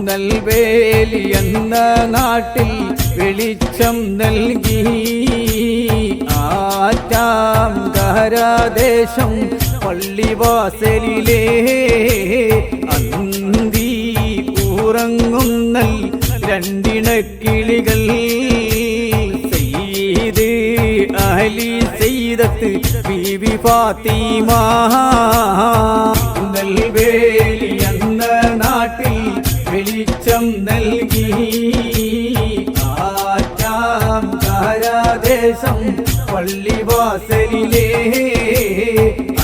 തിരുനെൽവേലി എന്ന നാട്ടിൽ വെളിച്ചം നൽകി ആറ്റാങ്കരദേശം പള്ളിവാസലിലെ അന്തി ഉറങ്ങുന്ന രണ്ടിണക്കിളികൾ സയ്യിദ് അലി സയ്യിദത്ത് ബീബി ഫാത്തിമ തിരുനെൽവേലി എന്ന നാട്ടിൽ വെളിച്ചം നൽകി ആറ്റാങ്കരദേശം പള്ളിവാസലിലെ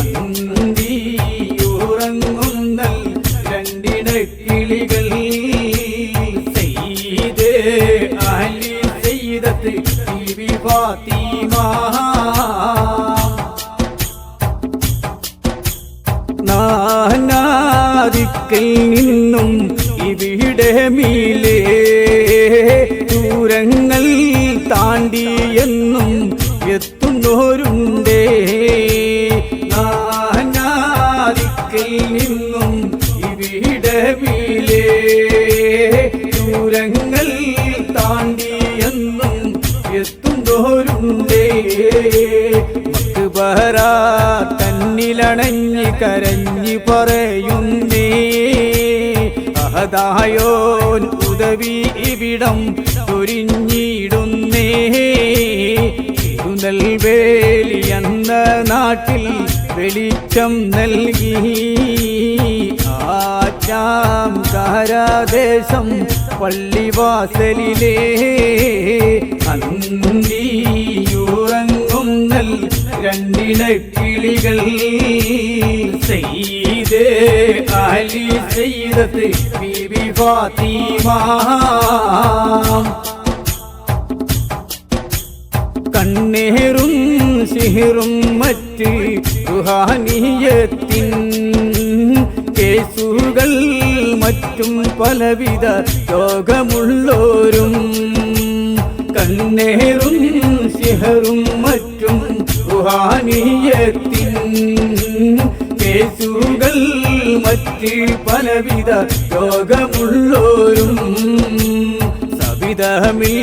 അന്തി ഉറങ്ങുന്ന രണ്ടിണക്കിളികൾ സയ്യിദ് അലി സയ്യിദത്ത് ബീബി ഫാത്തിമ നാനാദിക്കിൽ നിന്നും ഇവിടെ മീലേ ദൂരങ്ങൾ താണ്ടിയെന്നും എത്തുന്നോരുണ്ടേ നാനാദിക്കിൽ നിന്നും ഇവിടെ മീലേ ദൂരങ്ങൾ താണ്ടിയെന്നും എത്തുന്നോരുണ്ടേ മക്ബറ തന്നിലണഞ്ഞ് കരഞ്ഞ് പറയുന്നേ അഹദായോൻ ഉദവി ഇവിടം ചൊരിഞ്ഞിടുന്നേ തിരുനെൽവേലി എന്ന നാട്ടിൽ വെളിച്ചം നൽകി ആറ്റാങ്കരദേശം പള്ളിവാസലിലെ അന്തിയുറങ്ങുന്ന രണ്ടിണക്കിളികൾ സയ്യിദ് അലി സയ്യിദത്ത് ബീബി ഫാത്തിമ കണ്ണേറും സിഹറും മറ്റ് റുഹാനിയത്തിൻ കേസുകൾ മറ്റും പലവിധ രോഗമുള്ളോരും കണ്ണേറും സിഹറും മറ്റും റുഹാനിയത്തിൻ കേസുകൾ മറ്റ് പലവിധ രോഗമുള്ളോരും സവിധമിൽ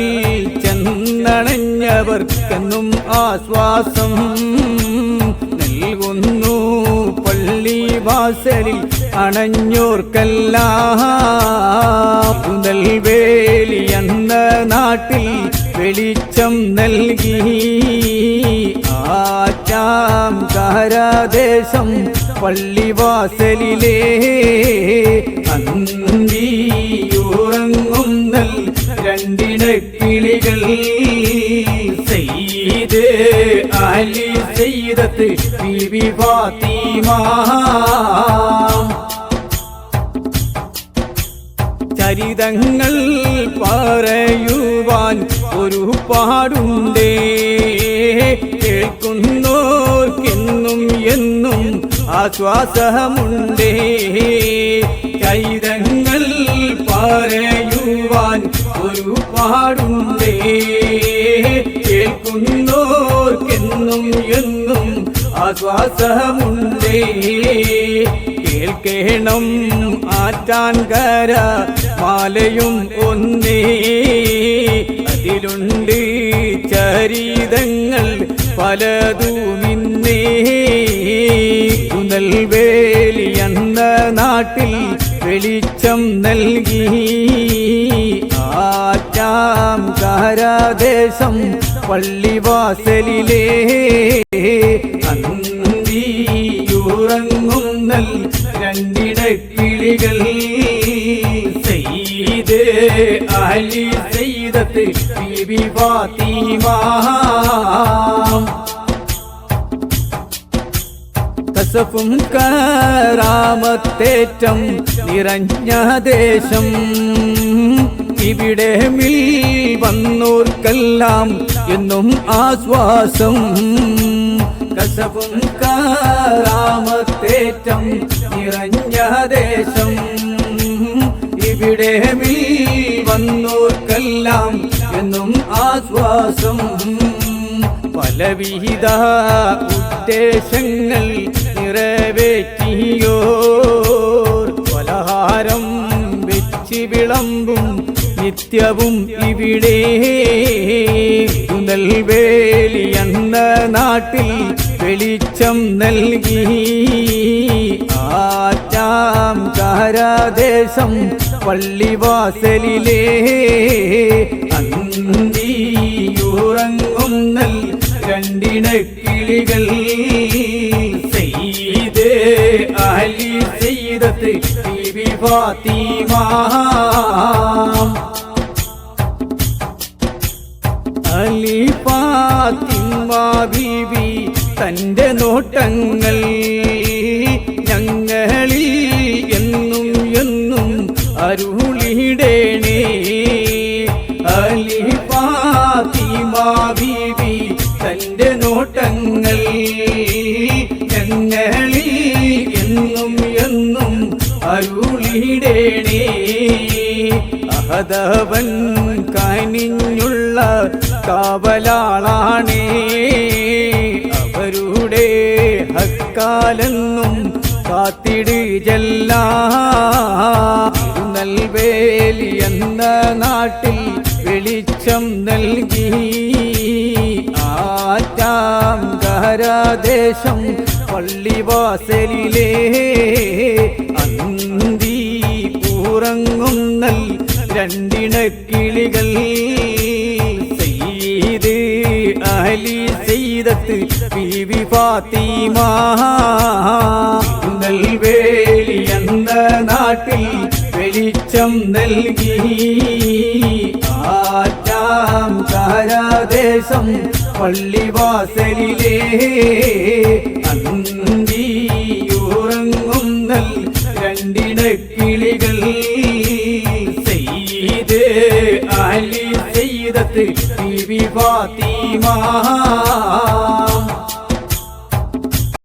ചെന്നണഞ്ഞവർക്കെന്നും ആശ്വാസം നൽകുന്നു പള്ളിവാസലിൽ അണഞ്ഞോർക്കെല്ലാം തിരുനെൽവേലി എന്ന നാട്ടിൽ വെളിച്ചം നൽകി ആറ്റാങ്കരദേശം പള്ളിവാസലിലെ അന്തിയുറങ്ങുന്ന രണ്ടിണക്കിളികൾ സയ്യിദ് അലി സയ്യിദത്ത് ബീബി ഫാത്തിമ ചരിതങ്ങൾ പറയുവാൻ ഒരുപാടുണ്ടേ കേൾക്കുന്നോർക്കെന്നും എന്നും ആശ്വാസമുണ്ടേ ചരിതങ്ങൾ പറയുവാൻ ഒരുപാടുണ്ടേ കേൾക്കുന്നോർക്കെന്നും എന്നും ആശ്വാസമുണ്ടേ കേൾക്കണം ആറ്റാങ്കര മാലയും ഒന്നേ അതിലുണ്ട് ചരിതങ്ങൾ പലതുമിന്നേ തിരുനെൽവേലി എന്ന നാട്ടിൽ വെളിച്ചം നൽകി ആറ്റാങ്കരദേശം പള്ളിവാസലിലെ അന്തിയുറങ്ങുന്ന രണ്ടിണക്കിളികൾ സയ്യിദ് അലി സയ്യിദത്ത് ബീബി ഫാത്തിമ കസഫും കറാമത്തേറ്റം നിറഞ്ഞ ദേശം ഇവിടെ മിൽ വന്നോർക്കെല്ലാം എന്നും ആശ്വാസം കസഫും കറാമത്തേറ്റം നിറഞ്ഞ ദേശം ഇവിടെ മിൽ വന്നോർക്കെല്ലാം എന്നും ആശ്വാസം പലവിധ ഉദ്ദേശങ്ങൾ നിറവേറ്റിയോർ പലഹാരം വെച്ച് വെച്ച് വിളമ്പും നിത്യവും ഇവിടെ നെൽവേലി എന്ന നാട്ടിൽ വെളിച്ചം നൽകി ആറ്റാംകാരദേശം പള്ളിവാസലിലെ അന്തിയുറങ്ങുന്നൽ രണ്ടിണക്കിളികൾ സയ്യിദ് അലി സയ്യിദത്ത് ബീബി ഫാത്തിമ അലി ഫാത്തിമ ബീബി തന്റെ നോട്ടങ്ങൾ ഞങ്ങളിൽ എന്നും എന്നും അരുളിടേണേ അലി ഫാത്തിമ ബീബി തന്റെ നോട്ടങ്ങൾ ഞങ്ങളിൽ എന്നും എന്നും അരുളിടേണേ അഹദവൻ കനിഞ്ഞുള്ള കാവലാളാണേ അവരുടെ ഹക്കാലെന്നും കാത്തിട് നെൽവേലി എന്ന നാട്ടിൽ വെളിച്ചം നൽകി ആറ്റാംകാരദേശം പള്ളിവാസലിലെ അന്തി ഉറങ്ങുന്നൽ രണ്ടിണക്കിളികൾ സയ്യിദ് അലി സയ്യിദത്ത് ബീബി ഫാത്തിമ നെൽവേലി എന്ന നാട്ടിൽ വെളിച്ചം നൽകി ആറ്റാംകാരദേശം പള്ളിവാസലിലെ അന്തിയുറങ്ങുന്നൽ രണ്ടിണക്കിളികൾ സയ്യിദ് അലി സയ്യിദത്ത് ബീബി ഫാത്തിമ